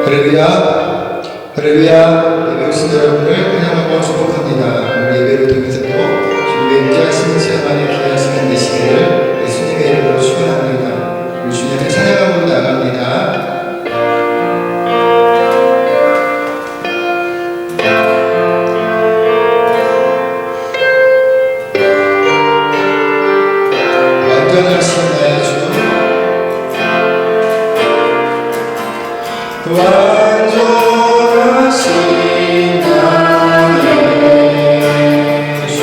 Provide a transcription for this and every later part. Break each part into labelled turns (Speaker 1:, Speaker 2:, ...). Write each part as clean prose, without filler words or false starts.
Speaker 1: 할렐루야, 할렐루야. 예배 오신 여러분을 환영하고 축복합니다. 오늘 예배를 통해서도 주님의 임재하시는 시간만에 귀한 시간 되시기를 예수님의 이름으로 축원합니다. 우리 주님을 찬양하고 나갑니다. 완전하신 나의 주, 완전하신 나의 주,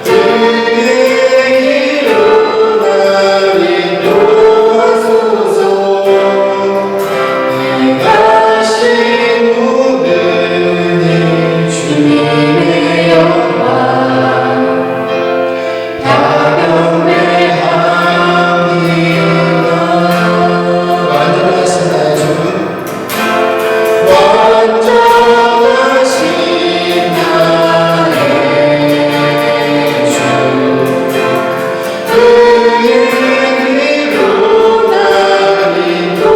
Speaker 1: 은혜 길로 날 인도하소서. 행하신 모든 일 주님의 영광 다 경배합니다. 완전하신 나의 주, 완전하신 나의 주, 은혜 길로 날 인도하소서.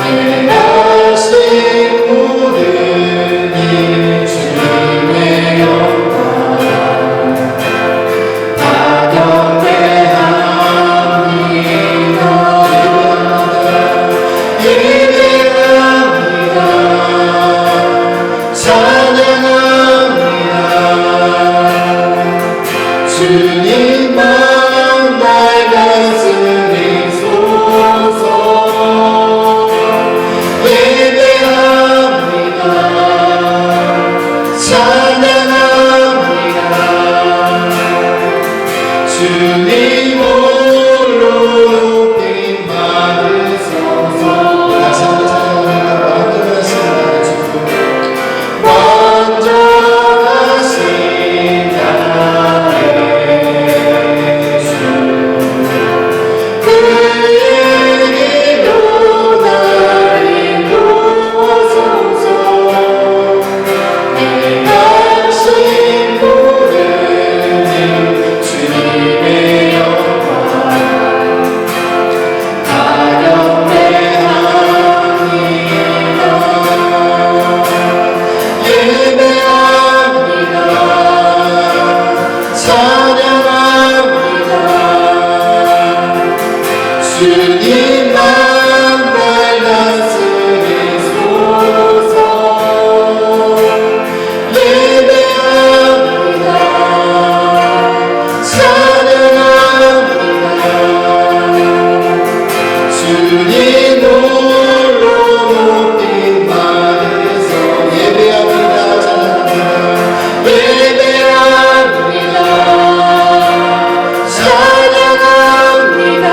Speaker 1: 행하신 모든 일 주님의 영광 다 경배합니다. 예배합니다. 찬양합니다. 주님만 날 다스리소서. 예배합니다. 찬양합니다. 주님 홀로 높임 받으소서. 다시 한번 찬양합니다. 완전하신 나의 주, 완전하신 나의 주, 그에게로 날 인도하소서. 행하신 모든 일 주님의 영광 다 경배합니다. 예배합니다. 찬양합니다. 주님만 날 다스리소서. 예배합니다. 찬양합니다. 주님 홀로 높임 받으소. 예배합니다. 찬양합니다. 예배합니다. 찬양합니다.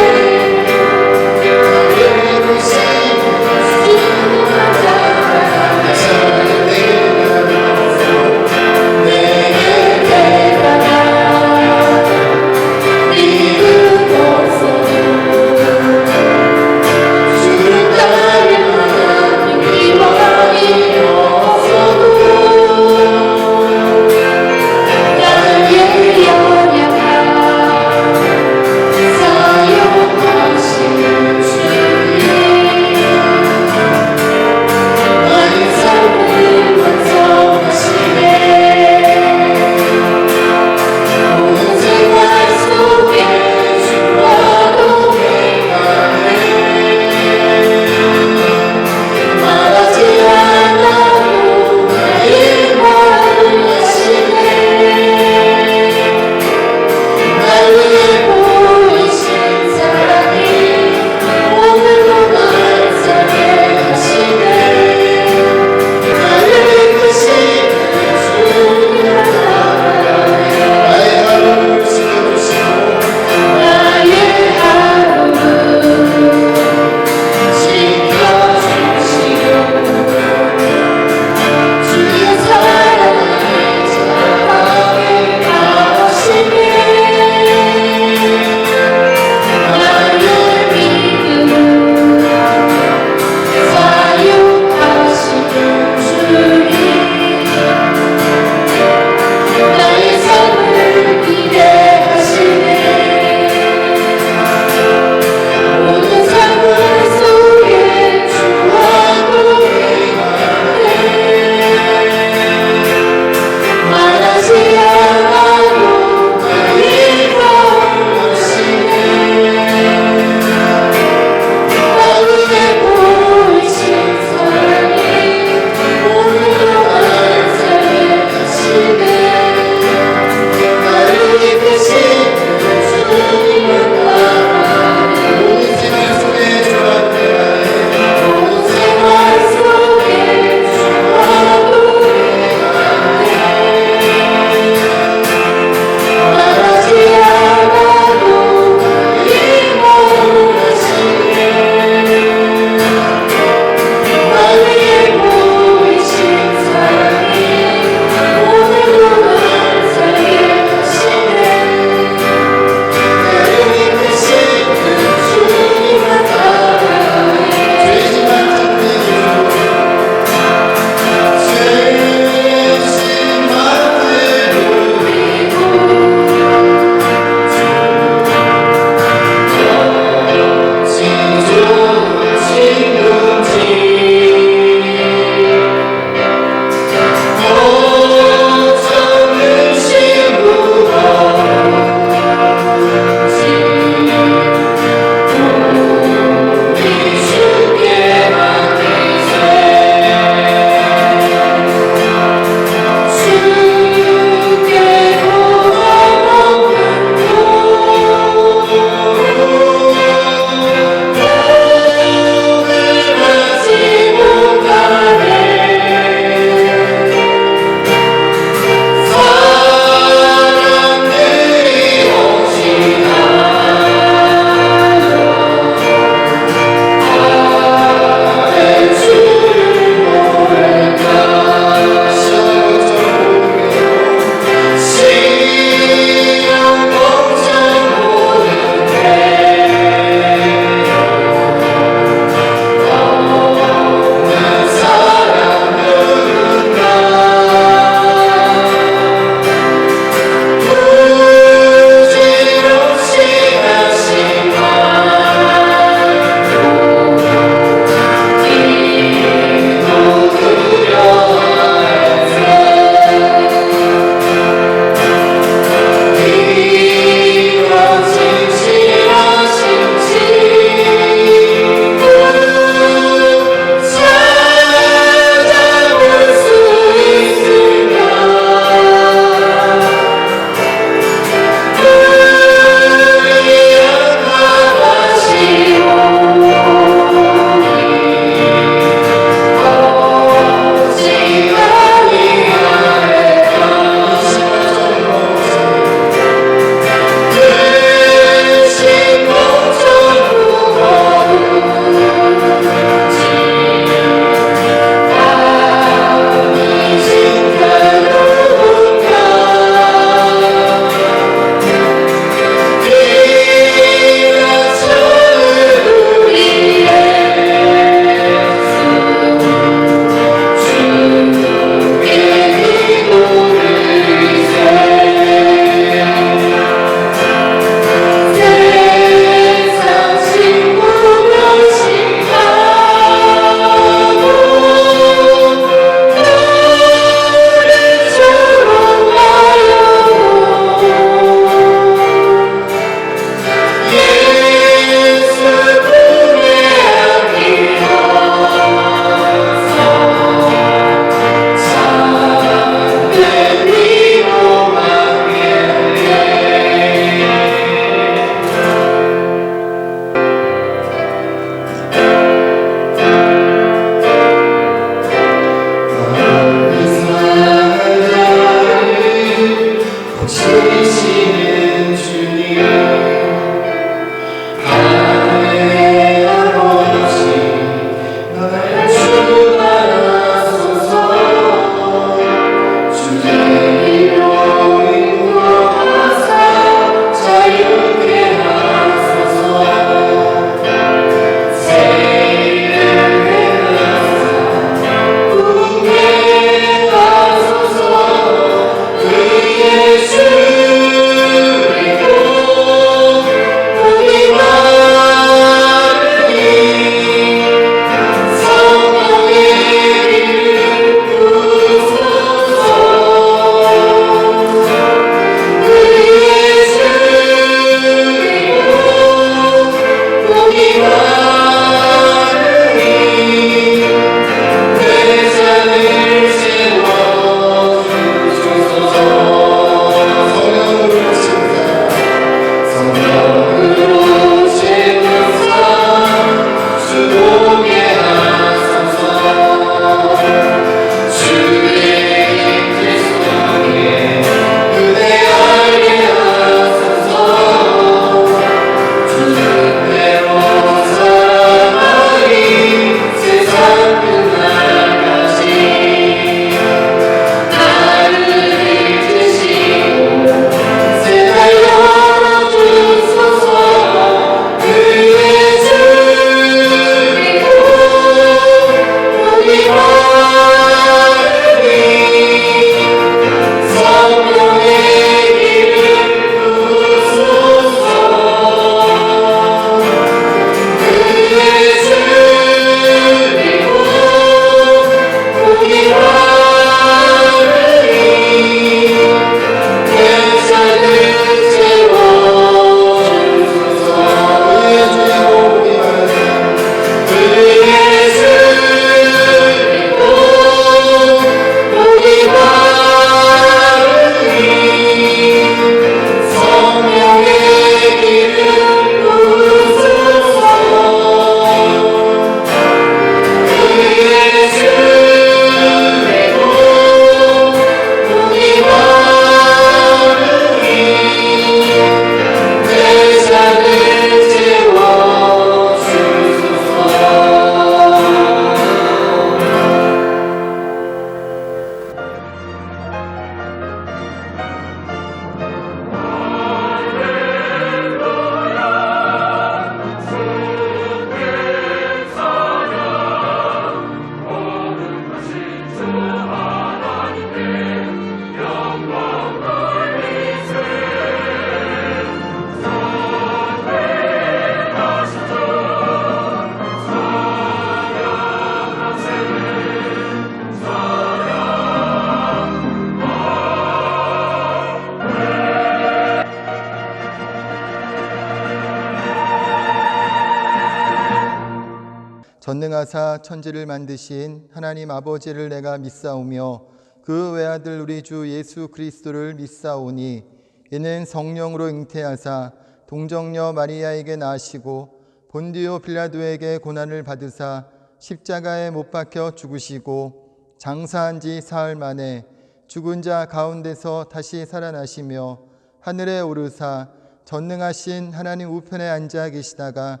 Speaker 2: 전능하사 천지를 만드신 하나님 아버지를 내가 믿사오며 그 외아들 우리 주 예수 그리스도를 믿사오니 이는 성령으로 잉태하사 동정녀 마리아에게 나시고 본디오 빌라도에게 고난을 받으사 십자가에 못 박혀 죽으시고 장사한 지 사흘 만에 죽은 자 가운데서 다시 살아나시며 하늘에 오르사 전능하신 하나님 우편에 앉아 계시다가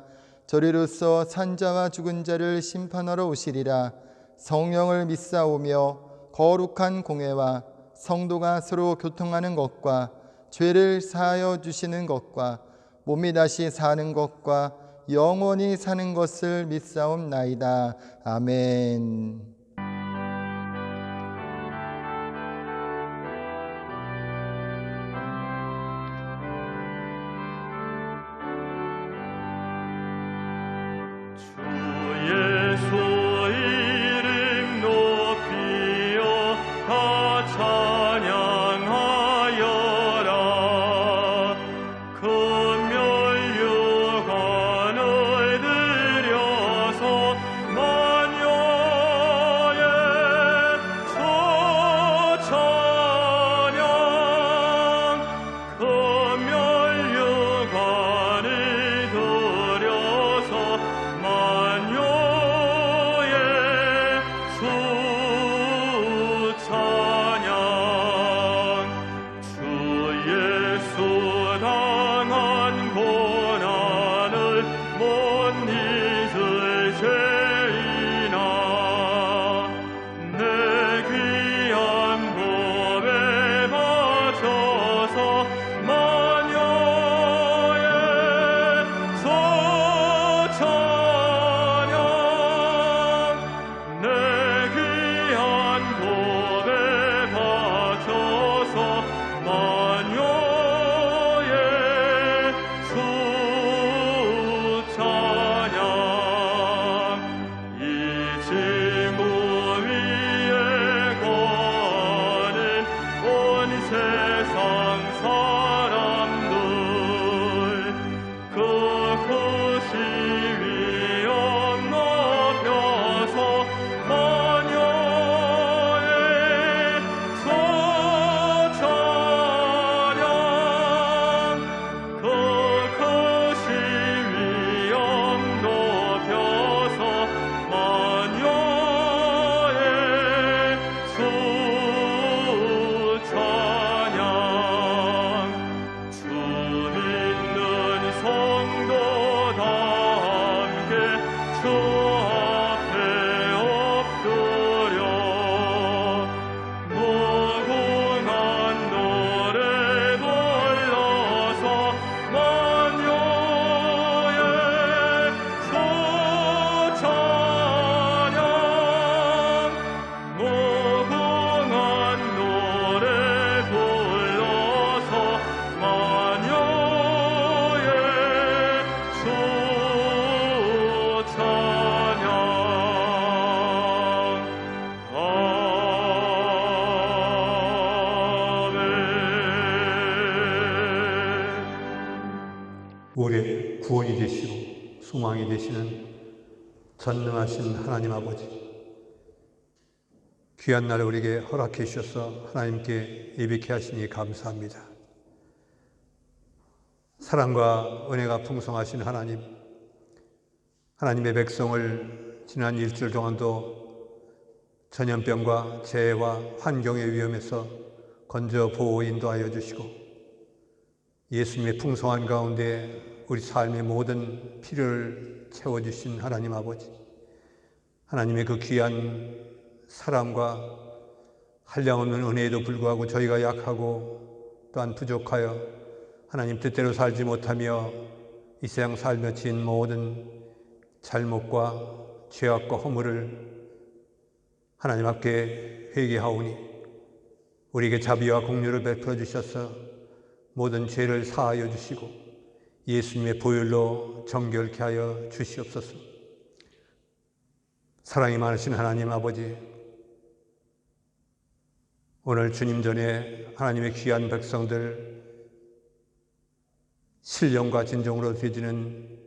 Speaker 2: 저리로서 산자와 죽은 자를 심판하러 오시리라. 성령을 믿사오며 거룩한 공회와 성도가 서로 교통하는 것과 죄를 사하여 주시는 것과 몸이 다시 사는 것과 영원히 사는 것을 믿사옵나이다. 아멘.
Speaker 3: 우리의 구원이 되시고 소망이 되시는 전능하신 하나님 아버지, 귀한 날을 우리에게 허락해 주셔서 하나님께 예배케 하시니 감사합니다. 사랑과 은혜가 풍성하신 하나님, 하나님의 백성을 지난 일주일 동안도 전염병과 재해와 환경의 위험에서 건져 보호 인도하여 주시고 예수님의 풍성한 가운데 우리 삶의 모든 필요를 채워주신 하나님 아버지, 하나님의 그 귀한 사랑과 한량없는 은혜에도 불구하고 저희가 약하고 또한 부족하여 하나님 뜻대로 살지 못하며 이 세상 살며 지은 모든 잘못과 죄악과 허물을 하나님 앞에 회개하오니 우리에게 자비와 공유를 베풀어 주셔서 모든 죄를 사하여 주시고 예수님의 보혈로 정결케 하여 주시옵소서. 사랑이 많으신 하나님 아버지, 오늘 주님 전에 하나님의 귀한 백성들 신령과 진정으로 드리는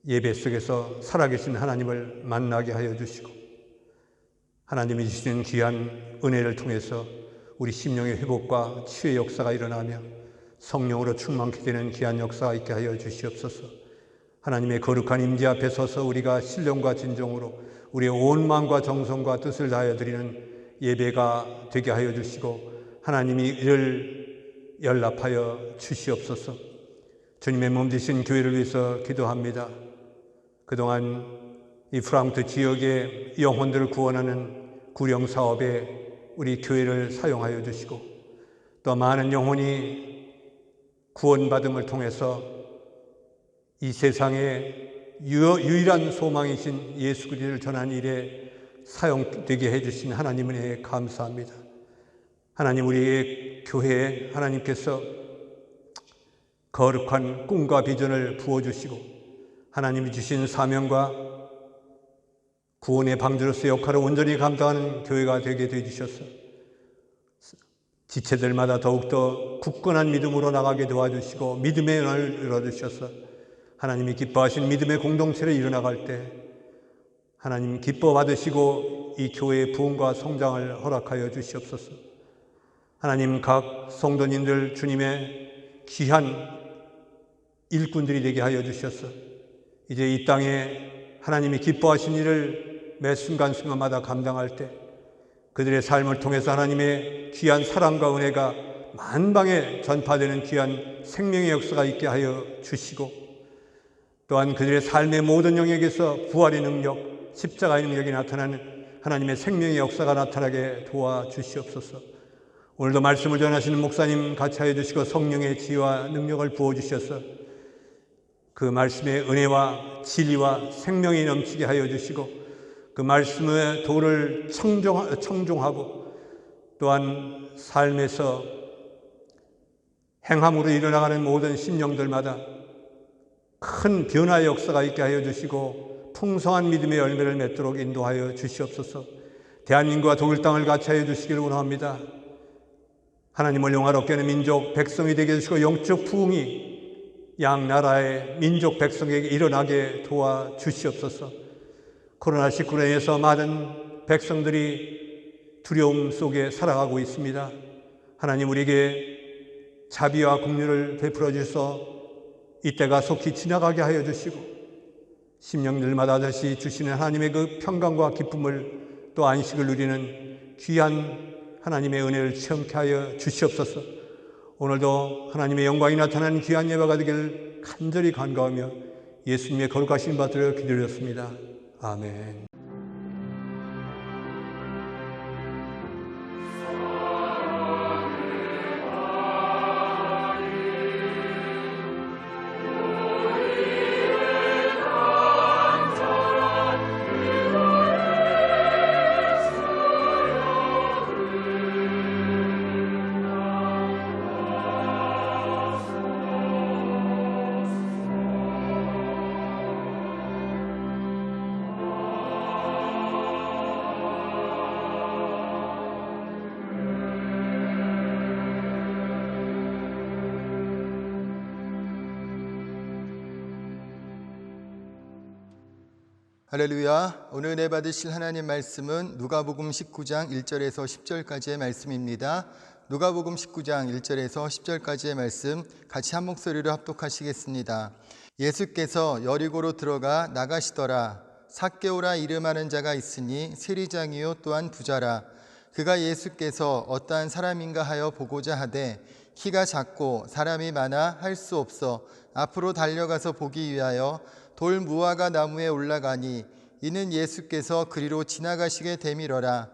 Speaker 3: 예배 속에서 살아계신 하나님을 만나게 하여 주시고 하나님이 주시는 귀한 은혜를 통해서 우리 심령의 회복과 치유의 역사가 일어나며 성령으로 충만케 되는 귀한 역사가 있게 하여 주시옵소서. 하나님의 거룩한 임재 앞에 서서 우리가 신령과 진정으로 우리의 온 마음과 정성과 뜻을 다하여 드리는 예배가 되게 하여 주시고 하나님이 이를 연락하여 주시옵소서. 주님의 몸 되신 교회를 위해서 기도합니다. 그동안 이 프랑크 지역의 영혼들을 구원하는 구령 사업에 우리 교회를 사용하여 주시고 또 많은 영혼이 구원받음을 통해서 이 세상에 유일한 소망이신 예수 그리스도를 전하는 일에 사용되게 해주신 하나님을 감사합니다. 하나님, 우리의 교회에 하나님께서 거룩한 꿈과 비전을 부어주시고 하나님이 주신 사명과 구원의 방주로서 역할을 온전히 감당하는 교회가 되게 해주셔서 지체들마다 더욱더 굳건한 믿음으로 나가게 도와주시고 믿음의 은혜를 열어주셔서 하나님이 기뻐하신 믿음의 공동체를 이뤄나갈 때 하나님 기뻐 받으시고 이 교회의 부흥과 성장을 허락하여 주시옵소서. 하나님, 각 성도님들 주님의 귀한 일꾼들이 되게 하여 주셔서 이제 이 땅에 하나님이 기뻐하신 일을 매 순간순간마다 감당할 때 그들의 삶을 통해서 하나님의 귀한 사랑과 은혜가 만방에 전파되는 귀한 생명의 역사가 있게 하여 주시고 또한 그들의 삶의 모든 영역에서 부활의 능력, 십자가의 능력이 나타나는 하나님의 생명의 역사가 나타나게 도와주시옵소서. 오늘도 말씀을 전하시는 목사님 같이 하여 주시고 성령의 지혜와 능력을 부어주셔서 그 말씀의 은혜와 진리와 생명이 넘치게 하여 주시고 그 말씀의 도를 청종하고 또한 삶에서 행함으로 일어나가는 모든 심령들마다 큰 변화의 역사가 있게 하여 주시고 풍성한 믿음의 열매를 맺도록 인도하여 주시옵소서. 대한민국과 독일 땅을 같이 하여 주시기를 원합니다. 하나님을 영화롭게 하는 민족 백성이 되게 해주시고 영적 부흥이 양 나라의 민족 백성에게 일어나게 도와주시옵소서. 코로나19로 인해서 많은 백성들이 두려움 속에 살아가고 있습니다. 하나님, 우리에게 자비와 긍휼을 베풀어 주셔서 이때가 속히 지나가게 하여 주시고 심령들마다 다시 주시는 하나님의 그 평강과 기쁨을 또 안식을 누리는 귀한 하나님의 은혜를 체험케 하여 주시옵소서. 오늘도 하나님의 영광이 나타나는 귀한 예배가 되기를 간절히 간구하며 예수님의 거룩하신 받들어 기도드렸습니다. 아멘.
Speaker 2: 할렐루야. 오늘 은혜 받으실 하나님 말씀은 누가복음 19장 1절에서 10절까지의 말씀입니다. 누가복음 19장 1절에서 10절까지의 말씀 같이 한 목소리로 합독하시겠습니다. 예수께서 여리고로 들어가 나가시더라. 삭개오라 이름하는 자가 있으니 세리장이요 또한 부자라. 그가 예수께서 어떠한 사람인가 하여 보고자 하되 키가 작고 사람이 많아 할 수 없어 앞으로 달려가서 보기 위하여 돌 무화과 나무에 올라가니 이는 예수께서 그리로 지나가시게 되밀어라.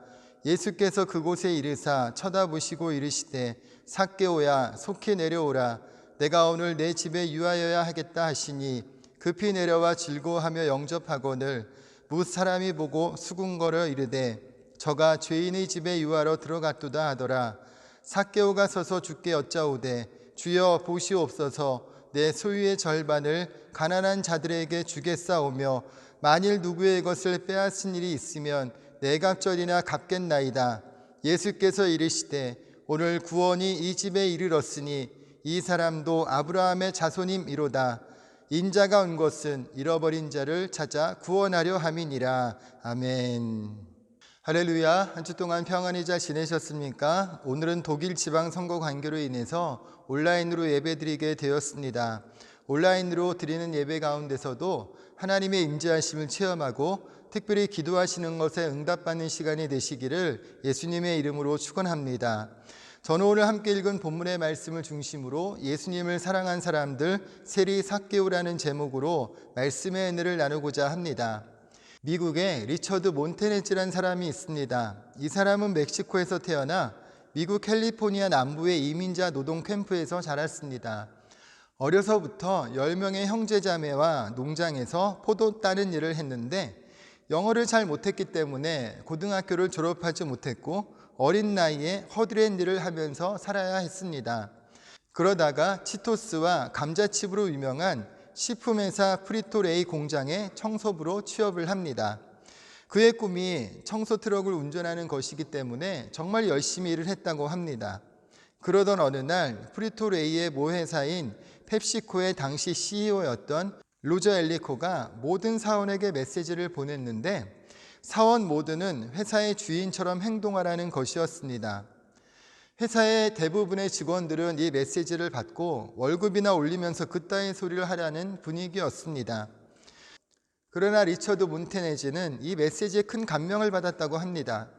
Speaker 2: 예수께서 그곳에 이르사 쳐다보시고 이르시되 삭개오야 속히 내려오라. 내가 오늘 내 집에 유하여야 하겠다 하시니 급히 내려와 즐거워하며 영접하거늘 뭇 사람이 보고 수군거려 이르되 저가 죄인의 집에 유하러 들어갔도다 하더라. 삭개오가 서서 주께 여짜오되 주여 보시옵소서 내 소유의 절반을 가난한 자들에게 주겠사오며 만일 누구의 것을 빼앗은 일이 있으면 내갑절이나 갚겠나이다. 예수께서 이르시되 오늘 구원이 이 집에 이르렀으니 이 사람도 아브라함의 자손임이로다. 인자가 온 것은 잃어버린 자를 찾아 구원하려 함이니라. 아멘. 할렐루야. 한 주 동안 평안히 잘 지내셨습니까? 오늘은 독일 지방선거 관계로 인해서 온라인으로 예배드리게 되었습니다. 온라인으로 드리는 예배 가운데서도 하나님의 임재하심을 체험하고 특별히 기도하시는 것에 응답받는 시간이 되시기를 예수님의 이름으로 축원합니다. 저는 오늘 함께 읽은 본문의 말씀을 중심으로 예수님을 사랑한 사람들 세리 삭개오라는 제목으로 말씀의 은혜를 나누고자 합니다. 미국에 리처드 몬테네즈라는 사람이 있습니다. 이 사람은 멕시코에서 태어나 미국 캘리포니아 남부의 이민자 노동 캠프에서 자랐습니다. 어려서부터 10명의 형제자매와 농장에서 포도 따는 일을 했는데 영어를 잘 못했기 때문에 고등학교를 졸업하지 못했고 어린 나이에 허드렛 일을 하면서 살아야 했습니다. 그러다가 치토스와 감자칩으로 유명한 식품회사 프리토레이 공장의 청소부로 취업을 합니다. 그의 꿈이 청소 트럭을 운전하는 것이기 때문에 정말 열심히 일을 했다고 합니다. 그러던 어느 날 프리토레이의 모회사인 펩시코의 당시 CEO였던 로저 엘리코가 모든 사원에게 메시지를 보냈는데 사원 모두는 회사의 주인처럼 행동하라는 것이었습니다. 회사의 대부분의 직원들은 이 메시지를 받고 월급이나 올리면서 그따위 소리를 하라는 분위기였습니다. 그러나 리처드 몬테네즈는 이 메시지에 큰 감명을 받았다고 합니다.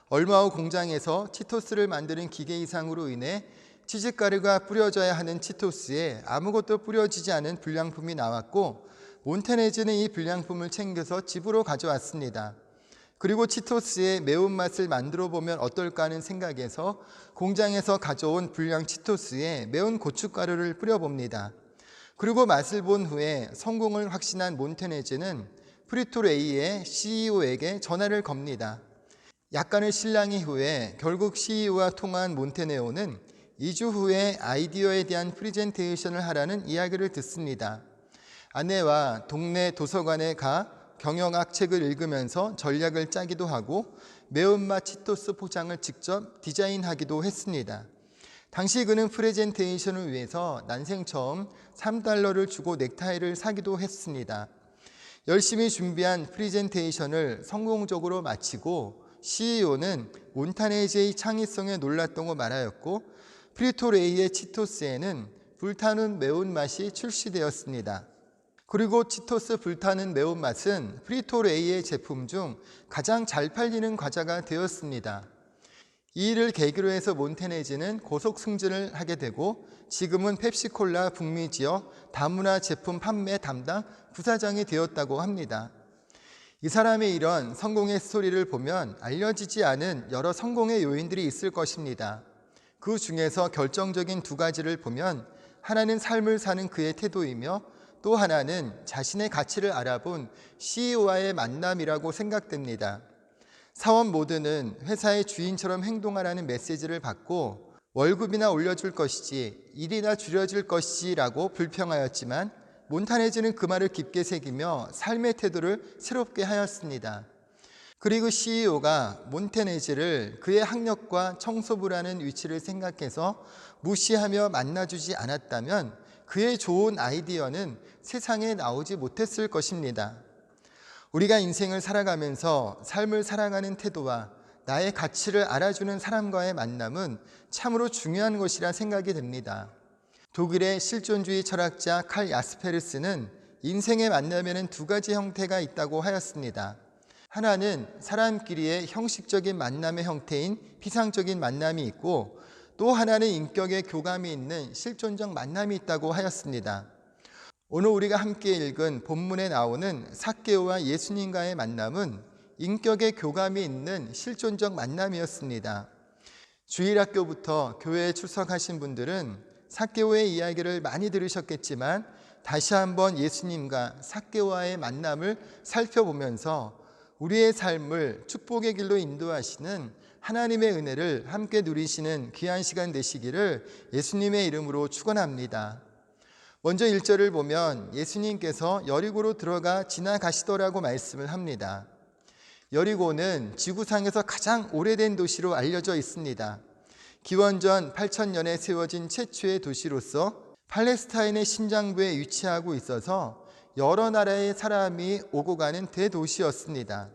Speaker 2: 얼마 후 공장에서 치토스를 만드는 기계 이상으로 인해 치즈가루가 뿌려져야 하는 치토스에 아무것도 뿌려지지 않은 불량품이 나왔고 몬테네즈는 이 불량품을 챙겨서 집으로 가져왔습니다. 그리고 치토스의 매운맛을 만들어 보면 어떨까 하는 생각에서 공장에서 가져온 불량 치토스에 매운 고춧가루를 뿌려봅니다. 그리고 맛을 본 후에 성공을 확신한 몬테네즈는 프리토레이의 CEO에게 전화를 겁니다. 약간의 실랑이 후에 결국 CEO와 통화한 몬테네오는 2주 후에 아이디어에 대한 프리젠테이션을 하라는 이야기를 듣습니다. 아내와 동네 도서관에 가 경영학 책을 읽으면서 전략을 짜기도 하고 매운맛 치토스 포장을 직접 디자인하기도 했습니다. 당시 그는 프레젠테이션을 위해서 난생 처음 $3를 주고 넥타이를 사기도 했습니다. 열심히 준비한 프레젠테이션을 성공적으로 마치고 CEO는 몬테네즈의 창의성에 놀랐다고 말하였고 프리토레이의 치토스에는 불타는 매운맛이 출시되었습니다. 그리고 치토스 불타는 매운맛은 프리토레이의 제품 중 가장 잘 팔리는 과자가 되었습니다. 이 일을 계기로 해서 몬테네즈는 고속 승진을 하게 되고 지금은 펩시콜라 북미 지역 다문화 제품 판매 담당 부사장이 되었다고 합니다. 이 사람의 이런 성공의 스토리를 보면 알려지지 않은 여러 성공의 요인들이 있을 것입니다. 그 중에서 결정적인 2가지를 보면 하나는 삶을 사는 그의 태도이며 또 하나는 자신의 가치를 알아본 CEO와의 만남이라고 생각됩니다. 사원 모두는 회사의 주인처럼 행동하라는 메시지를 받고 월급이나 올려줄 것이지 일이나 줄여줄 것이라고 불평하였지만 몬테네즈는 그 말을 깊게 새기며 삶의 태도를 새롭게 하였습니다. 그리고 CEO가 몬테네즈를 그의 학력과 청소부라는 위치를 생각해서 무시하며 만나주지 않았다면 그의 좋은 아이디어는 세상에 나오지 못했을 것입니다. 우리가 인생을 살아가면서 삶을 살아가는 태도와 나의 가치를 알아주는 사람과의 만남은 참으로 중요한 것이라 생각이 됩니다. 독일의 실존주의 철학자 칼 야스페르스는 인생의 만남에는 2가지 형태가 있다고 하였습니다. 하나는 사람끼리의 형식적인 만남의 형태인 피상적인 만남이 있고 또 하나는 인격의 교감이 있는 실존적 만남이 있다고 하였습니다. 오늘 우리가 함께 읽은 본문에 나오는 삭개오와 예수님과의 만남은 인격의 교감이 있는 실존적 만남이었습니다. 주일학교부터 교회에 출석하신 분들은 삭개오의 이야기를 많이 들으셨겠지만 다시 한번 예수님과 삭개오와의 만남을 살펴보면서 우리의 삶을 축복의 길로 인도하시는 하나님의 은혜를 함께 누리시는 귀한 시간 되시기를 예수님의 이름으로 축원합니다. 먼저 1절을 보면 예수님께서 여리고로 들어가 지나가시더라고 말씀을 합니다. 여리고는 지구상에서 가장 오래된 도시로 알려져 있습니다. 기원전 8,000년에 세워진 최초의 도시로서 팔레스타인의 심장부에 위치하고 있어서 여러 나라의 사람이 오고 가는 대도시였습니다.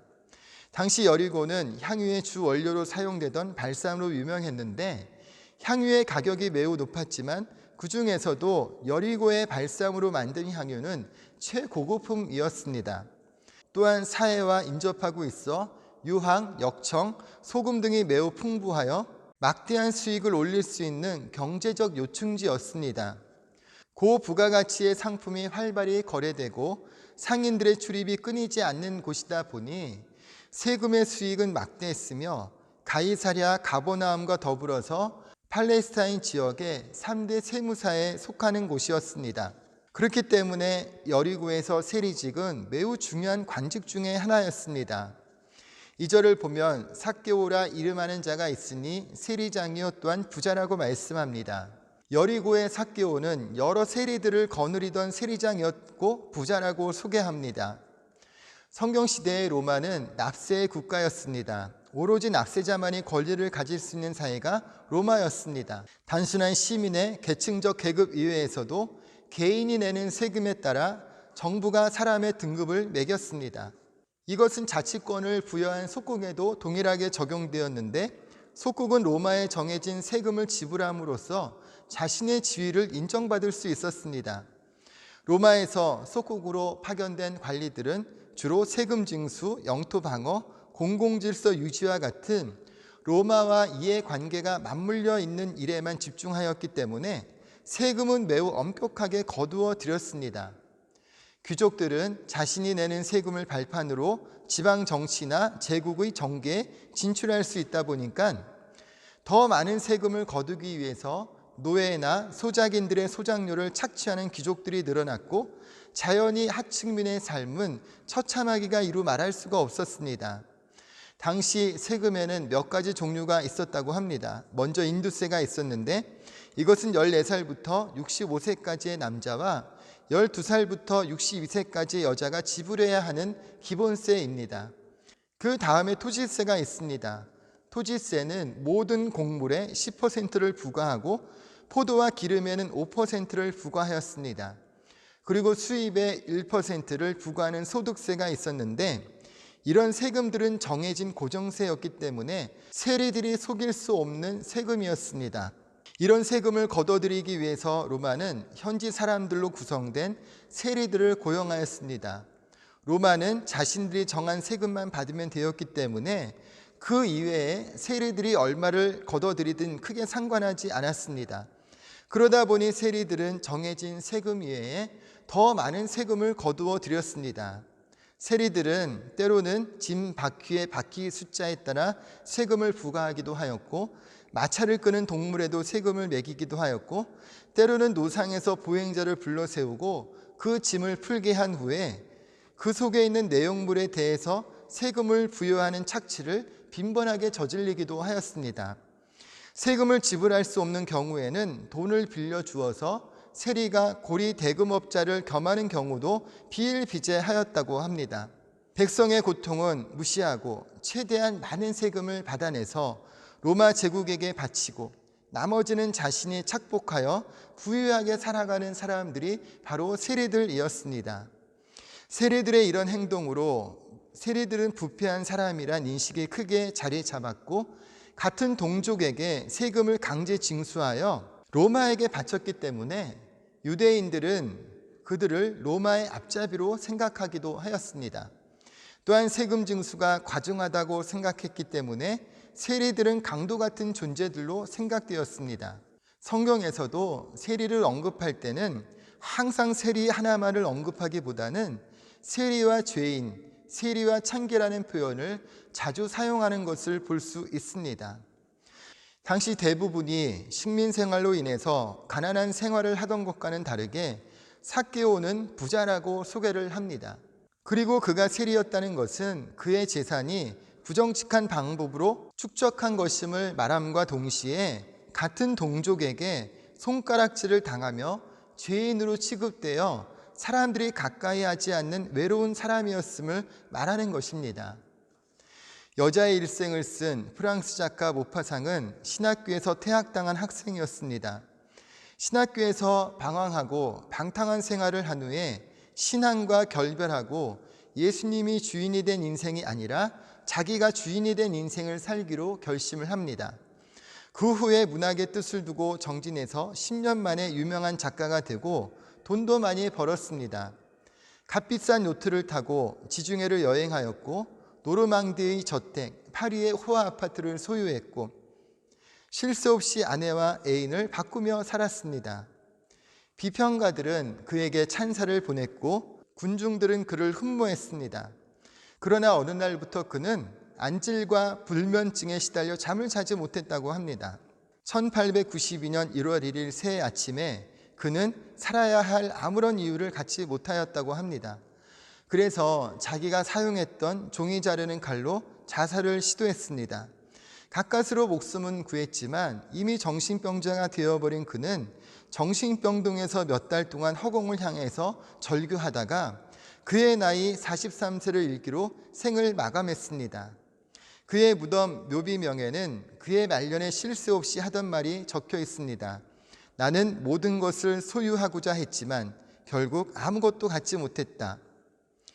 Speaker 2: 당시 여리고는 향유의 주 원료로 사용되던 발산으로 유명했는데 향유의 가격이 매우 높았지만 그 중에서도 여리고의 발산으로 만든 향유는 최고급품이었습니다. 또한 사해와 인접하고 있어 유황, 역청, 소금 등이 매우 풍부하여 막대한 수익을 올릴 수 있는 경제적 요충지였습니다. 고부가가치의 상품이 활발히 거래되고 상인들의 출입이 끊이지 않는 곳이다 보니 세금의 수익은 막대했으며 가이사랴 가버나움과 더불어서 팔레스타인 지역의 3대 세무사에 속하는 곳이었습니다. 그렇기 때문에 여리고에서 세리직은 매우 중요한 관직 중의 하나였습니다. 2절을 보면 삭개오라 이름하는 자가 있으니 세리장이요 또한 부자라고 말씀합니다. 여리고의 삭개오는 여러 세리들을 거느리던 세리장이었고 부자라고 소개합니다. 성경시대의 로마는 납세의 국가였습니다. 오로지 납세자만이 권리를 가질 수 있는 사회가 로마였습니다. 단순한 시민의 계층적 계급 이외에서도 개인이 내는 세금에 따라 정부가 사람의 등급을 매겼습니다. 이것은 자치권을 부여한 속국에도 동일하게 적용되었는데 속국은 로마에 정해진 세금을 지불함으로써 자신의 지위를 인정받을 수 있었습니다. 로마에서 속국으로 파견된 관리들은 주로 세금 징수, 영토 방어, 공공질서 유지와 같은 로마와 이해관계가 맞물려 있는 일에만 집중하였기 때문에 세금은 매우 엄격하게 거두어 들였습니다. 귀족들은 자신이 내는 세금을 발판으로 지방 정치나 제국의 정계에 진출할 수 있다 보니까 더 많은 세금을 거두기 위해서 노예나 소작인들의 소작료를 착취하는 귀족들이 늘어났고 자연히 하층민의 삶은 처참하기가 이루 말할 수가 없었습니다. 당시 세금에는 몇 가지 종류가 있었다고 합니다. 먼저 인두세가 있었는데 이것은 14살부터 65세까지의 남자와 12살부터 62세까지의 여자가 지불해야 하는 기본세입니다. 그 다음에 토지세가 있습니다. 토지세는 모든 곡물의 10%를 부과하고 포도와 기름에는 5%를 부과하였습니다. 그리고 수입의 1%를 부과하는 소득세가 있었는데 이런 세금들은 정해진 고정세였기 때문에 세리들이 속일 수 없는 세금이었습니다. 이런 세금을 거둬들이기 위해서 로마는 현지 사람들로 구성된 세리들을 고용하였습니다. 로마는 자신들이 정한 세금만 받으면 되었기 때문에 그 이외에 세리들이 얼마를 거둬들이든 크게 상관하지 않았습니다. 그러다 보니 세리들은 정해진 세금 이외에 더 많은 세금을 거두어 들였습니다. 세리들은 때로는 짐 바퀴의 바퀴 숫자에 따라 세금을 부과하기도 하였고 마차를 끄는 동물에도 세금을 매기기도 하였고 때로는 노상에서 보행자를 불러 세우고 그 짐을 풀게 한 후에 그 속에 있는 내용물에 대해서 세금을 부여하는 착취를 빈번하게 저질리기도 하였습니다. 세금을 지불할 수 없는 경우에는 돈을 빌려 주어서 세리가 고리 대금업자를 겸하는 경우도 비일비재하였다고 합니다. 백성의 고통은 무시하고 최대한 많은 세금을 받아내서 로마 제국에게 바치고 나머지는 자신이 착복하여 부유하게 살아가는 사람들이 바로 세리들이었습니다. 세리들의 이런 행동으로 세리들은 부패한 사람이란 인식이 크게 자리 잡았고 같은 동족에게 세금을 강제 징수하여 로마에게 바쳤기 때문에 유대인들은 그들을 로마의 앞잡이로 생각하기도 하였습니다. 또한 세금 징수가 과중하다고 생각했기 때문에 세리들은 강도 같은 존재들로 생각되었습니다. 성경에서도 세리를 언급할 때는 항상 세리 하나만을 언급하기보다는 세리와 죄인, 세리와 창기라는 표현을 자주 사용하는 것을 볼 수 있습니다. 당시 대부분이 식민 생활로 인해서 가난한 생활을 하던 것과는 다르게 삭개오는 부자라고 소개를 합니다. 그리고 그가 세리였다는 것은 그의 재산이 부정직한 방법으로 축적한 것임을 말함과 동시에 같은 동족에게 손가락질을 당하며 죄인으로 취급되어 사람들이 가까이 하지 않는 외로운 사람이었음을 말하는 것입니다. 여자의 일생을 쓴 프랑스 작가 모파상은 신학교에서 퇴학당한 학생이었습니다. 신학교에서 방황하고 방탕한 생활을 한 후에 신앙과 결별하고 예수님이 주인이 된 인생이 아니라 자기가 주인이 된 인생을 살기로 결심을 합니다. 그 후에 문학의 뜻을 두고 정진해서 10년 만에 유명한 작가가 되고 돈도 많이 벌었습니다. 값비싼 요트를 타고 지중해를 여행하였고 노르망디의 저택, 파리의 호화 아파트를 소유했고 쉴 새 없이 아내와 애인을 바꾸며 살았습니다. 비평가들은 그에게 찬사를 보냈고 군중들은 그를 흠모했습니다. 그러나 어느 날부터 그는 안질과 불면증에 시달려 잠을 자지 못했다고 합니다. 1892년 1월 1일 새해 아침에 그는 살아야 할 아무런 이유를 갖지 못하였다고 합니다. 그래서 자기가 사용했던 종이 자르는 칼로 자살을 시도했습니다. 가까스로 목숨은 구했지만 이미 정신병자가 되어버린 그는 정신병동에서 몇 달 동안 허공을 향해서 절규하다가 그의 나이 43세를 일기로 생을 마감했습니다. 그의 무덤 묘비명에는 그의 말년에 쉴 새 없이 하던 말이 적혀 있습니다. 나는 모든 것을 소유하고자 했지만 결국 아무것도 갖지 못했다.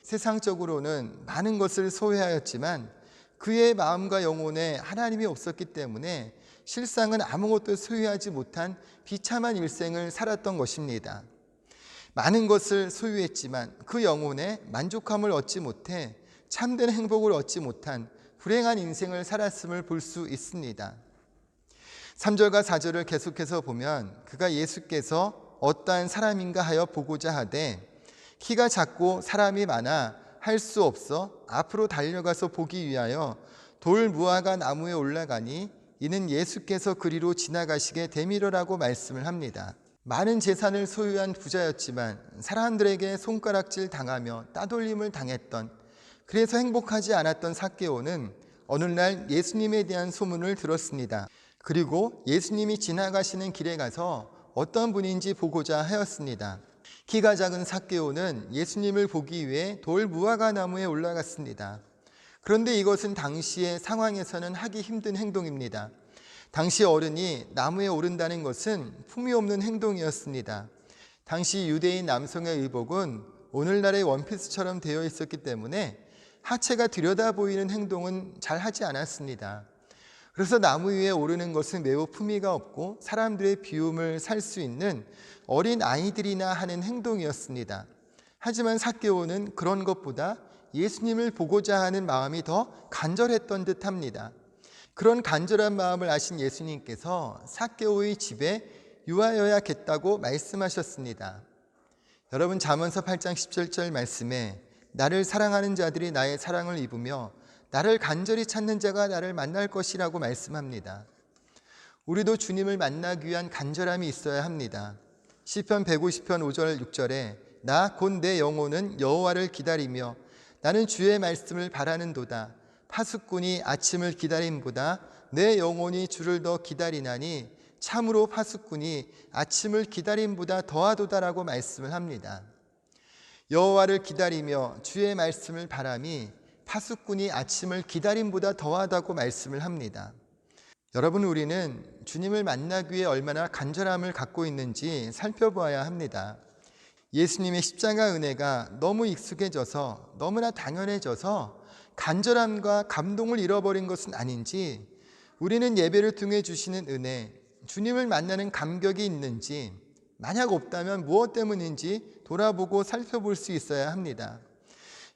Speaker 2: 세상적으로는 많은 것을 소유하였지만 그의 마음과 영혼에 하나님이 없었기 때문에 실상은 아무것도 소유하지 못한 비참한 일생을 살았던 것입니다. 많은 것을 소유했지만 그 영혼에 만족함을 얻지 못해 참된 행복을 얻지 못한 불행한 인생을 살았음을 볼 수 있습니다. 3절과 4절을 계속해서 보면 그가 예수께서 어떠한 사람인가 하여 보고자 하되 키가 작고 사람이 많아 할 수 없어 앞으로 달려가서 보기 위하여 돌 무화과 나무에 올라가니 이는 예수께서 그리로 지나가시게 되미러라고 말씀을 합니다. 많은 재산을 소유한 부자였지만 사람들에게 손가락질 당하며 따돌림을 당했던, 그래서 행복하지 않았던 삭개오는 어느 날 예수님에 대한 소문을 들었습니다. 그리고 예수님이 지나가시는 길에 가서 어떤 분인지 보고자 하였습니다. 키가 작은 삭개오는 예수님을 보기 위해 돌 무화과 나무에 올라갔습니다. 그런데 이것은 당시의 상황에서는 하기 힘든 행동입니다. 당시 어른이 나무에 오른다는 것은 품위 없는 행동이었습니다. 당시 유대인 남성의 의복은 오늘날의 원피스처럼 되어 있었기 때문에 하체가 들여다 보이는 행동은 잘 하지 않았습니다. 그래서 나무 위에 오르는 것은 매우 품위가 없고 사람들의 비움을 살 수 있는 어린 아이들이나 하는 행동이었습니다. 하지만 삭개오는 그런 것보다 예수님을 보고자 하는 마음이 더 간절했던 듯합니다. 그런 간절한 마음을 아신 예수님께서 삭개오의 집에 유하여야겠다고 말씀하셨습니다. 여러분, 잠언서 8장 17절 말씀에 나를 사랑하는 자들이 나의 사랑을 입으며 나를 간절히 찾는 자가 나를 만날 것이라고 말씀합니다. 우리도 주님을 만나기 위한 간절함이 있어야 합니다. 시편 150편 5절 6절에 나 곧 내 영혼은 여호와를 기다리며 나는 주의 말씀을 바라는도다. 파수꾼이 아침을 기다림보다 내 영혼이 주를 더 기다리나니 참으로 파수꾼이 아침을 기다림보다 더하도다라고 말씀을 합니다. 여호와를 기다리며 주의 말씀을 바람이 파수꾼이 아침을 기다림보다 더하다고 말씀을 합니다. 여러분, 우리는 주님을 만나기 위해 얼마나 간절함을 갖고 있는지 살펴보아야 합니다. 예수님의 십자가 은혜가 너무 익숙해져서 너무나 당연해져서 간절함과 감동을 잃어버린 것은 아닌지, 우리는 예배를 통해 주시는 은혜, 주님을 만나는 감격이 있는지, 만약 없다면 무엇 때문인지 돌아보고 살펴볼 수 있어야 합니다.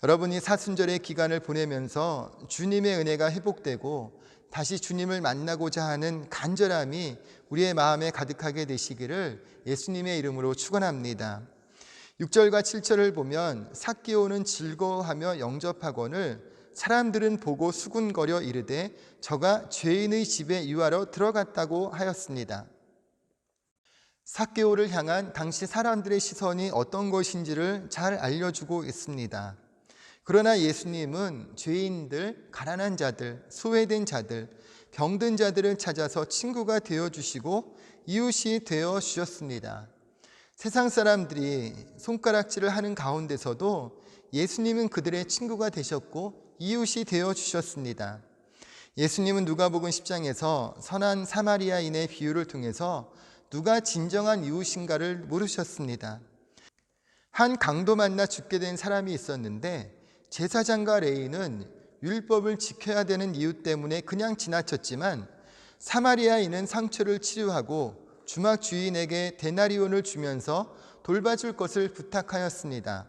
Speaker 2: 여러분이 사순절의 기간을 보내면서 주님의 은혜가 회복되고 다시 주님을 만나고자 하는 간절함이 우리의 마음에 가득하게 되시기를 예수님의 이름으로 축원합니다. 6절과 7절을 보면 삭개오는 즐거워하며 영접하거늘 사람들은 보고 수군거려 이르되 저가 죄인의 집에 유하러 들어갔다고 하였습니다. 삭개오를 향한 당시 사람들의 시선이 어떤 것인지를 잘 알려주고 있습니다. 그러나 예수님은 죄인들, 가난한 자들, 소외된 자들, 병든 자들을 찾아서 친구가 되어주시고 이웃이 되어주셨습니다. 세상 사람들이 손가락질을 하는 가운데서도 예수님은 그들의 친구가 되셨고 이웃이 되어주셨습니다. 예수님은 누가복음 10장에서 선한 사마리아인의 비유를 통해서 누가 진정한 이웃인가를 모르셨습니다. 한 강도 만나 죽게 된 사람이 있었는데 제사장과 레위는 율법을 지켜야 되는 이유 때문에 그냥 지나쳤지만 사마리아인은 상처를 치료하고 주막 주인에게 데나리온을 주면서 돌봐줄 것을 부탁하였습니다.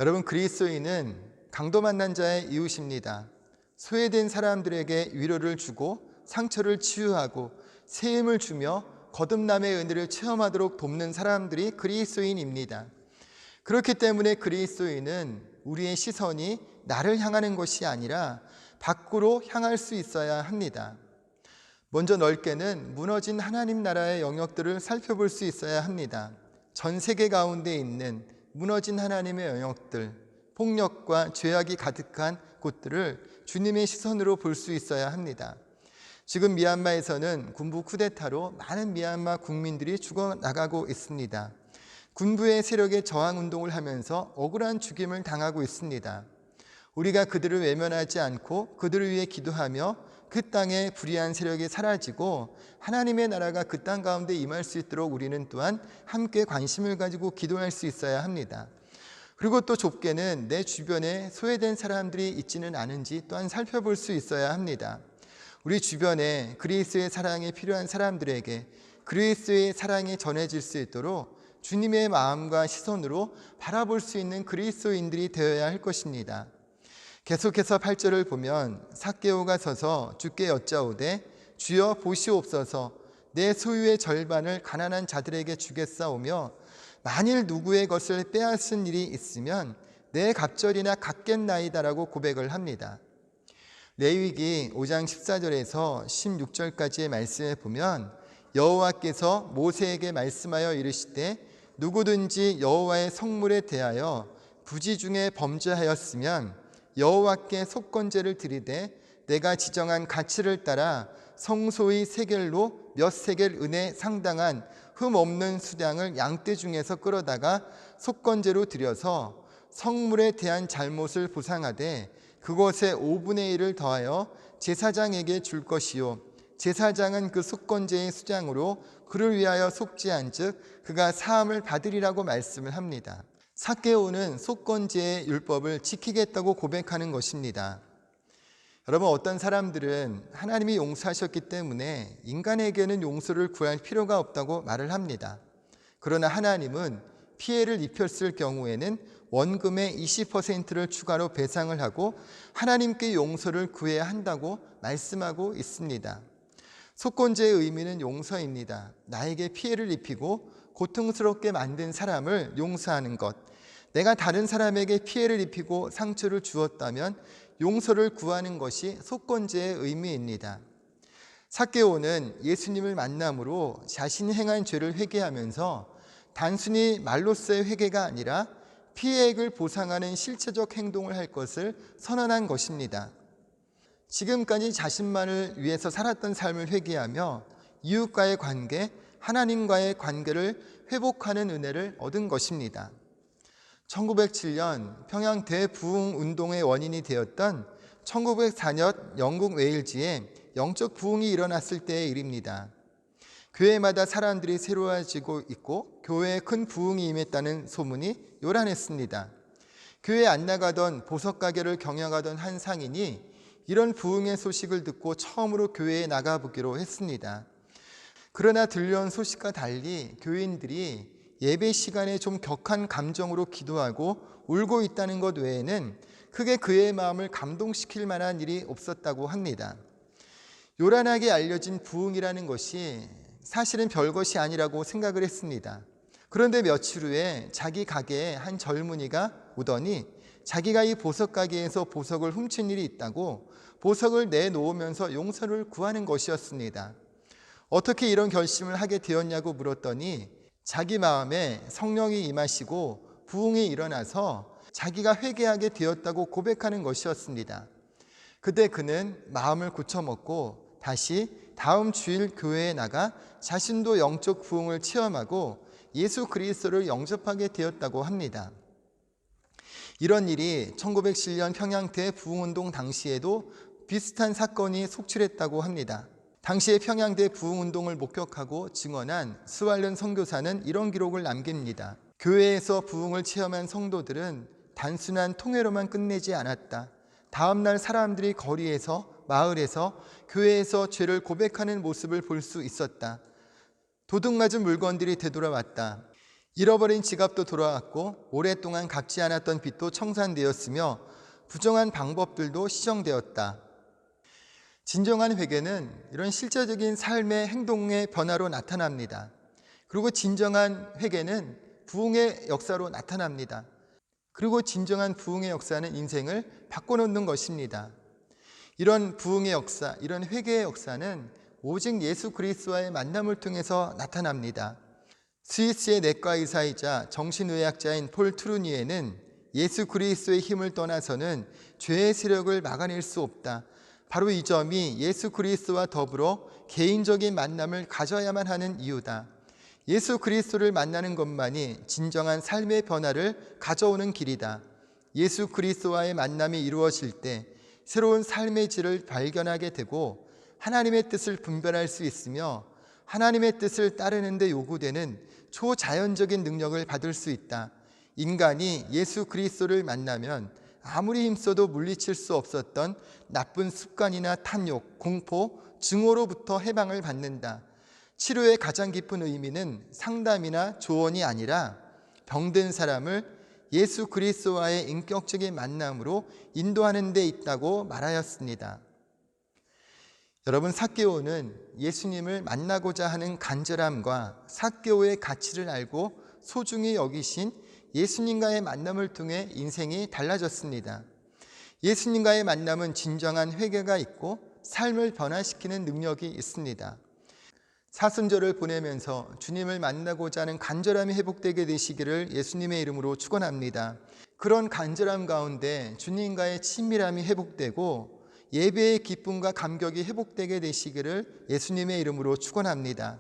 Speaker 2: 여러분, 그리스도인은 강도 만난 자의 이웃입니다. 소외된 사람들에게 위로를 주고 상처를 치유하고 새 힘을 주며 거듭남의 은혜를 체험하도록 돕는 사람들이 그리스도인입니다. 그렇기 때문에 그리스도인은 우리의 시선이 나를 향하는 것이 아니라 밖으로 향할 수 있어야 합니다. 먼저 넓게는 무너진 하나님 나라의 영역들을 살펴볼 수 있어야 합니다. 전 세계 가운데 있는 무너진 하나님의 영역들, 폭력과 죄악이 가득한 곳들을 주님의 시선으로 볼 수 있어야 합니다. 지금 미얀마에서는 군부 쿠데타로 많은 미얀마 국민들이 죽어나가고 있습니다. 군부의 세력에 저항운동을 하면서 억울한 죽임을 당하고 있습니다. 우리가 그들을 외면하지 않고 그들을 위해 기도하며 그 땅의 불의한 세력이 사라지고 하나님의 나라가 그 땅 가운데 임할 수 있도록 우리는 또한 함께 관심을 가지고 기도할 수 있어야 합니다. 그리고 또 좁게는 내 주변에 소외된 사람들이 있지는 않은지 또한 살펴볼 수 있어야 합니다. 우리 주변에 그리스도의 사랑이 필요한 사람들에게 그리스도의 사랑이 전해질 수 있도록 주님의 마음과 시선으로 바라볼 수 있는 그리스도인들이 되어야 할 것입니다. 계속해서 8절을 보면 삭개오가 서서 주께 여짜오되 주여 보시옵소서 내 소유의 절반을 가난한 자들에게 주겠사오며 만일 누구의 것을 빼앗은 일이 있으면 내 갑절이나 갚겠나이다라고 고백을 합니다. 레위기 5장 14절에서 16절까지의 말씀에 보면 여호와께서 모세에게 말씀하여 이르시되 누구든지 여호와의 성물에 대하여 부지 중에 범죄하였으면 여호와께 속건제를 드리되 내가 지정한 가치를 따라 성소의 세겔로 몇 세겔 은에 상당한 흠 없는 수량을 양떼 중에서 끌어다가 속건제로 드려서 성물에 대한 잘못을 보상하되 그것의 5분의 1을 더하여 제사장에게 줄 것이요 제사장은 그 속건제의 수장으로 그를 위하여 속죄한즉 그가 사함을 받으리라고 말씀을 합니다. 삭개오는 속건제의 율법을 지키겠다고 고백하는 것입니다. 여러분, 어떤 사람들은 하나님이 용서하셨기 때문에 인간에게는 용서를 구할 필요가 없다고 말을 합니다. 그러나 하나님은 피해를 입혔을 경우에는 원금의 20%를 추가로 배상을 하고 하나님께 용서를 구해야 한다고 말씀하고 있습니다. 속건제의 의미는 용서입니다. 나에게 피해를 입히고 고통스럽게 만든 사람을 용서하는 것. 내가 다른 사람에게 피해를 입히고 상처를 주었다면 용서를 구하는 것이 속건제의 의미입니다. 삭개오는 예수님을 만남으로 자신이 행한 죄를 회개하면서 단순히 말로서의 회개가 아니라 피해액을 보상하는 실체적 행동을 할 것을 선언한 것입니다. 지금까지 자신만을 위해서 살았던 삶을 회개하며 이웃과의 관계, 하나님과의 관계를 회복하는 은혜를 얻은 것입니다. 1907년 평양 대부흥 운동의 원인이 되었던 1904년 영국 웨일즈에 영적 부흥이 일어났을 때의 일입니다. 교회마다 사람들이 새로워지고 있고 교회에 큰 부흥이 임했다는 소문이 요란했습니다. 교회에 안 나가던 보석가게를 경영하던 한 상인이 이런 부흥의 소식을 듣고 처음으로 교회에 나가보기로 했습니다. 그러나 들려온 소식과 달리 교인들이 예배 시간에 좀 격한 감정으로 기도하고 울고 있다는 것 외에는 크게 그의 마음을 감동시킬 만한 일이 없었다고 합니다. 요란하게 알려진 부흥이라는 것이 사실은 별것이 아니라고 생각을 했습니다. 그런데 며칠 후에 자기 가게에 한 젊은이가 오더니 자기가 이 보석 가게에서 보석을 훔친 일이 있다고 보석을 내놓으면서 용서를 구하는 것이었습니다. 어떻게 이런 결심을 하게 되었냐고 물었더니 자기 마음에 성령이 임하시고 부흥이 일어나서 자기가 회개하게 되었다고 고백하는 것이었습니다. 그때 그는 마음을 고쳐먹고 다시 다음 주일 교회에 나가 자신도 영적 부흥을 체험하고 예수 그리스도를 영접하게 되었다고 합니다. 이런 일이 1907년 평양 대부흥운동 당시에도 비슷한 사건이 속출했다고 합니다. 당시에 평양대 부흥운동을 목격하고 증언한 스왈른 선교사는 이런 기록을 남깁니다. 교회에서 부흥을 체험한 성도들은 단순한 통회로만 끝내지 않았다. 다음날 사람들이 거리에서, 마을에서, 교회에서 죄를 고백하는 모습을 볼 수 있었다. 도둑맞은 물건들이 되돌아왔다. 잃어버린 지갑도 돌아왔고 오랫동안 갚지 않았던 빚도 청산되었으며 부정한 방법들도 시정되었다. 진정한 회개는 이런 실제적인 삶의 행동의 변화로 나타납니다. 그리고 진정한 회개는 부흥의 역사로 나타납니다. 그리고 진정한 부흥의 역사는 인생을 바꿔놓는 것입니다. 이런 부흥의 역사, 이런 회개의 역사는 오직 예수 그리스도와의 만남을 통해서 나타납니다. 스위스의 내과 의사이자 정신의학자인 폴 트루니에는 예수 그리스도의 힘을 떠나서는 죄의 세력을 막아낼 수 없다. 바로 이 점이 예수 그리스도와 더불어 개인적인 만남을 가져야만 하는 이유다. 예수 그리스도를 만나는 것만이 진정한 삶의 변화를 가져오는 길이다. 예수 그리스도와의 만남이 이루어질 때 새로운 삶의 질을 발견하게 되고 하나님의 뜻을 분별할 수 있으며 하나님의 뜻을 따르는 데 요구되는 초자연적인 능력을 받을 수 있다. 인간이 예수 그리스도를 만나면 아무리 힘써도 물리칠 수 없었던 나쁜 습관이나 탐욕, 공포, 증오로부터 해방을 받는다. 치료의 가장 깊은 의미는 상담이나 조언이 아니라 병든 사람을 예수 그리스도와의 인격적인 만남으로 인도하는 데 있다고 말하였습니다. 여러분, 삭개오는 예수님을 만나고자 하는 간절함과 삭개오의 가치를 알고 소중히 여기신 예수님과의 만남을 통해 인생이 달라졌습니다. 예수님과의 만남은 진정한 회개가 있고 삶을 변화시키는 능력이 있습니다. 사순절을 보내면서 주님을 만나고자 하는 간절함이 회복되게 되시기를 예수님의 이름으로 축원합니다. 그런 간절함 가운데 주님과의 친밀함이 회복되고 예배의 기쁨과 감격이 회복되게 되시기를 예수님의 이름으로 축원합니다.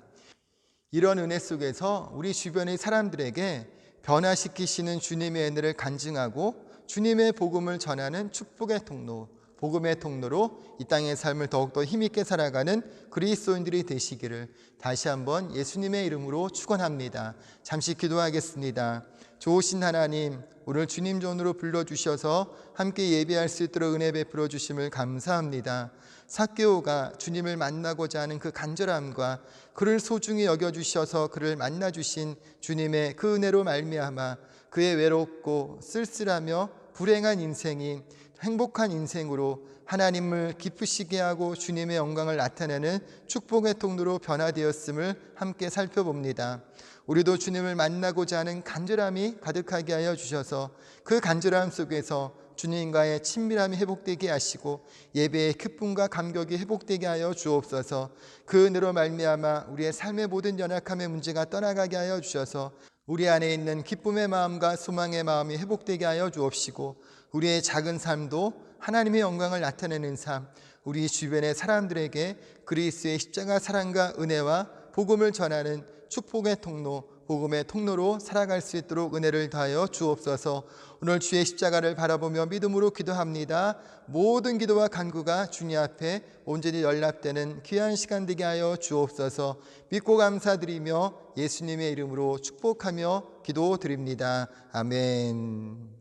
Speaker 2: 이런 은혜 속에서 우리 주변의 사람들에게 변화시키시는 주님의 은혜를 간증하고 주님의 복음을 전하는 축복의 통로, 복음의 통로로 이 땅의 삶을 더욱더 힘있게 살아가는 그리스도인들이 되시기를 다시 한번 예수님의 이름으로 축원합니다. 잠시 기도하겠습니다. 좋으신 하나님, 오늘 주님 전으로 불러주셔서 함께 예배할 수 있도록 은혜 베풀어 주심을 감사합니다. 삭개오가 주님을 만나고자 하는 그 간절함과 그를 소중히 여겨주셔서 그를 만나주신 주님의 그 은혜로 말미암아 그의 외롭고 쓸쓸하며 불행한 인생이 행복한 인생으로 하나님을 기쁘시게 하고 주님의 영광을 나타내는 축복의 통로로 변화되었음을 함께 살펴봅니다. 우리도 주님을 만나고자 하는 간절함이 가득하게 하여 주셔서 그 간절함 속에서 주님과의 친밀함이 회복되게 하시고 예배의 기쁨과 감격이 회복되게 하여 주옵소서. 그 은혜로 말미암아 우리의 삶의 모든 연약함의 문제가 떠나가게 하여 주셔서 우리 안에 있는 기쁨의 마음과 소망의 마음이 회복되게 하여 주옵시고 우리의 작은 삶도 하나님의 영광을 나타내는 삶, 우리 주변의 사람들에게 그리스도의 십자가 사랑과 은혜와 복음을 전하는 축복의 통로, 복음의 통로로 살아갈 수 있도록 은혜를 더하여 주옵소서. 오늘 주의 십자가를 바라보며 믿음으로 기도합니다. 모든 기도와 간구가 주님 앞에 온전히 연락되는 귀한 시간 되게 하여 주옵소서. 믿고 감사드리며 예수님의 이름으로 축복하며 기도드립니다. 아멘.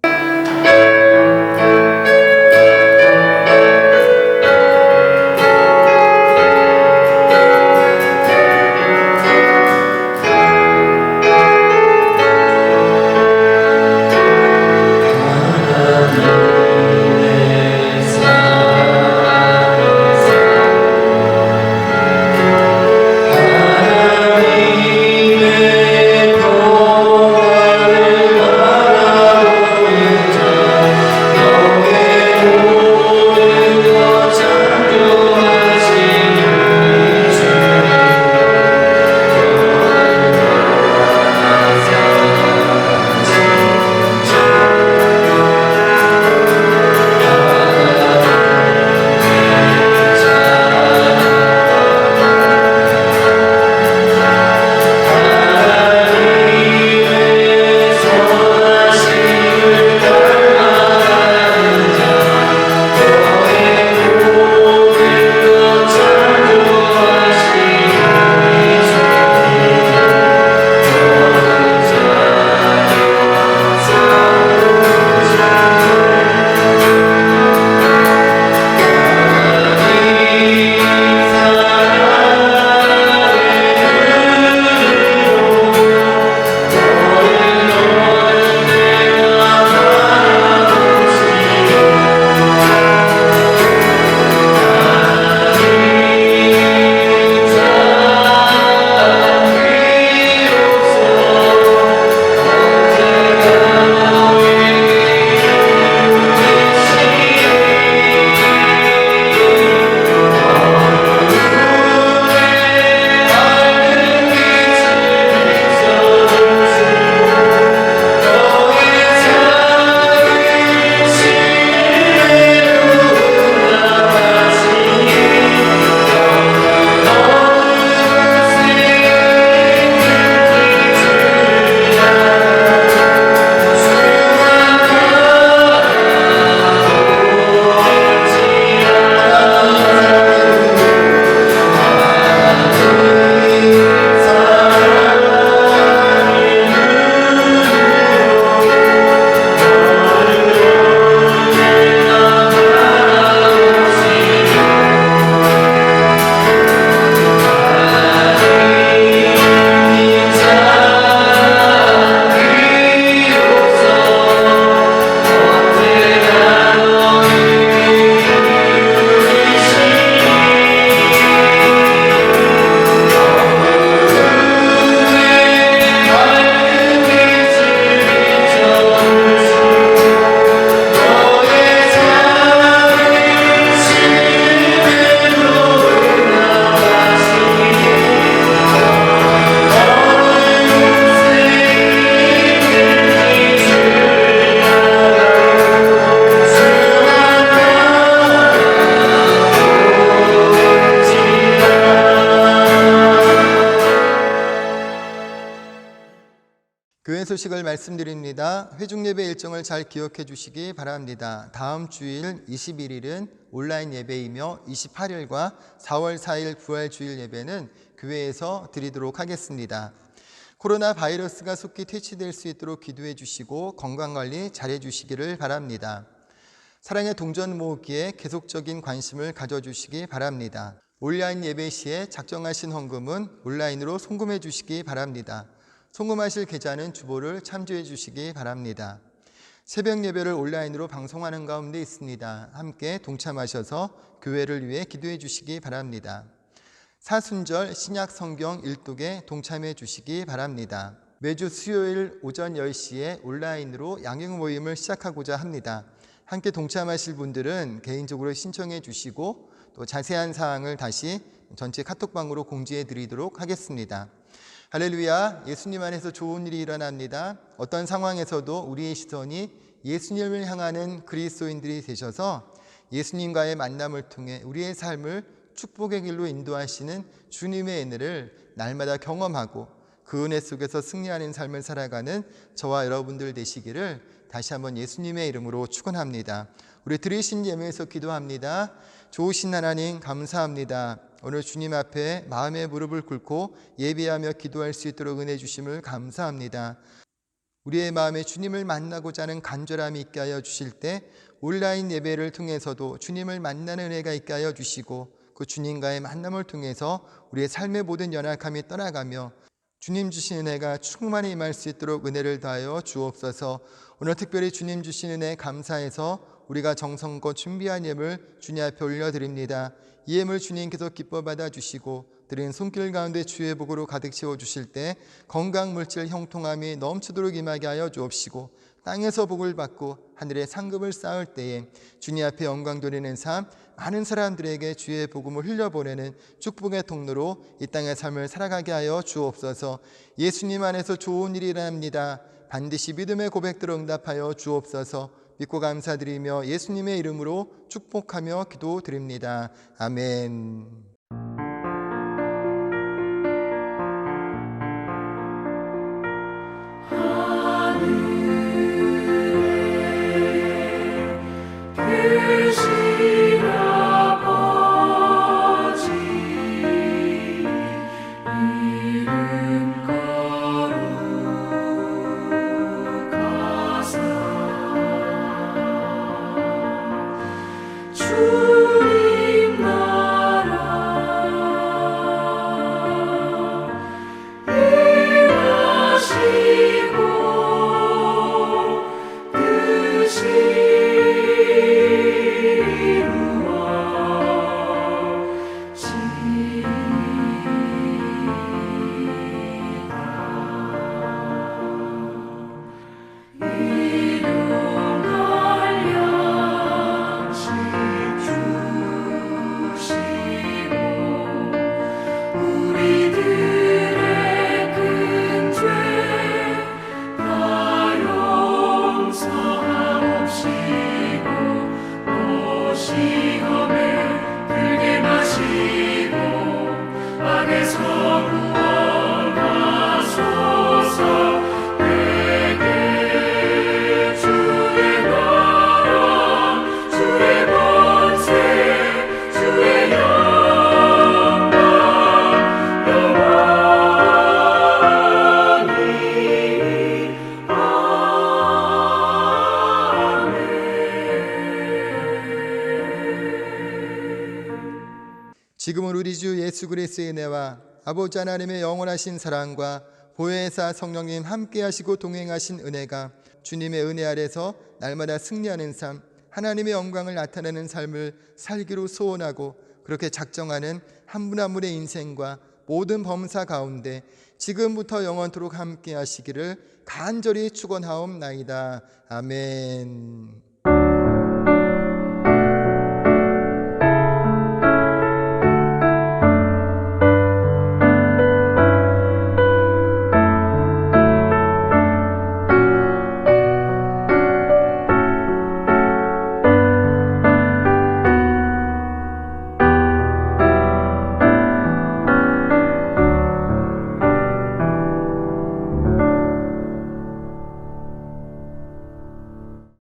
Speaker 2: 소식을 말씀드립니다. 회중예배 일정을 잘 기억해 주시기 바랍니다. 다음 주일 21일은 온라인 예배이며 28일과 4월 4일 부활주일 예배는 교회에서 드리도록 하겠습니다. 코로나 바이러스가 속히 퇴치될 수 있도록 기도해 주시고 건강관리 잘해 주시기를 바랍니다. 사랑의 동전 모으기에 계속적인 관심을 가져주시기 바랍니다. 온라인 예배 시에 작정하신 헌금은 온라인으로 송금해 주시기 바랍니다. 송금하실 계좌는 주보를 참조해 주시기 바랍니다. 새벽 예배를 온라인으로 방송하는 가운데 있습니다. 함께 동참하셔서 교회를 위해 기도해 주시기 바랍니다. 사순절 신약 성경 일독에 동참해 주시기 바랍니다. 매주 수요일 오전 10시에 온라인으로 양육 모임을 시작하고자 합니다. 함께 동참하실 분들은 개인적으로 신청해 주시고 또 자세한 사항을 다시 전체 카톡방으로 공지해 드리도록 하겠습니다. 할렐루야, 예수님 안에서 좋은 일이 일어납니다. 어떤 상황에서도 우리의 시선이 예수님을 향하는 그리스도인들이 되셔서 예수님과의 만남을 통해 우리의 삶을 축복의 길로 인도하시는 주님의 은혜를 날마다 경험하고 그 은혜 속에서 승리하는 삶을 살아가는 저와 여러분들 되시기를 다시 한번 예수님의 이름으로 축원합니다. 우리 들으신 예배에서 기도합니다. 좋으신 하나님 감사합니다. 오늘 주님 앞에 마음의 무릎을 꿇고 예배하며 기도할 수 있도록 은혜 주심을 감사합니다. 우리의 마음에 주님을 만나고자 하는 간절함이 있게 하여 주실 때 온라인 예배를 통해서도 주님을 만나는 은혜가 있게 하여 주시고 그 주님과의 만남을 통해서 우리의 삶의 모든 연약함이 떠나가며 주님 주신 은혜가 충만히 임할 수 있도록 은혜를 다하여 주옵소서. 오늘 특별히 주님 주신 은혜 감사해서 우리가 정성껏 준비한 예물 주님 앞에 올려드립니다. 이 예물 주님께서 기뻐 받아주시고 드린 손길 가운데 주의 복으로 가득 채워주실 때 건강 물질 형통함이 넘치도록 임하게 하여 주옵시고 땅에서 복을 받고 하늘의 상급을 쌓을 때에 주님 앞에 영광 돌리는 삶, 많은 사람들에게 주의 복음을 흘려보내는 축복의 통로로 이 땅의 삶을 살아가게 하여 주옵소서. 예수님 안에서 좋은 일이 일어납니다. 반드시 믿음의 고백들을 응답하여 주옵소서. 믿고 감사드리며 예수님의 이름으로 축복하며 기도드립니다. 아멘. 지금은 우리 주 예수 그리스도의 은혜와 아버지 하나님의 영원하신 사랑과 보혜사 성령님 함께 하시고 동행하신 은혜가 주님의 은혜 아래서 날마다 승리하는 삶, 하나님의 영광을 나타내는 삶을 살기로 소원하고 그렇게 작정하는 한 분 한 분의 인생과 모든 범사 가운데 지금부터 영원토록 함께 하시기를 간절히 축원하옵나이다. 아멘.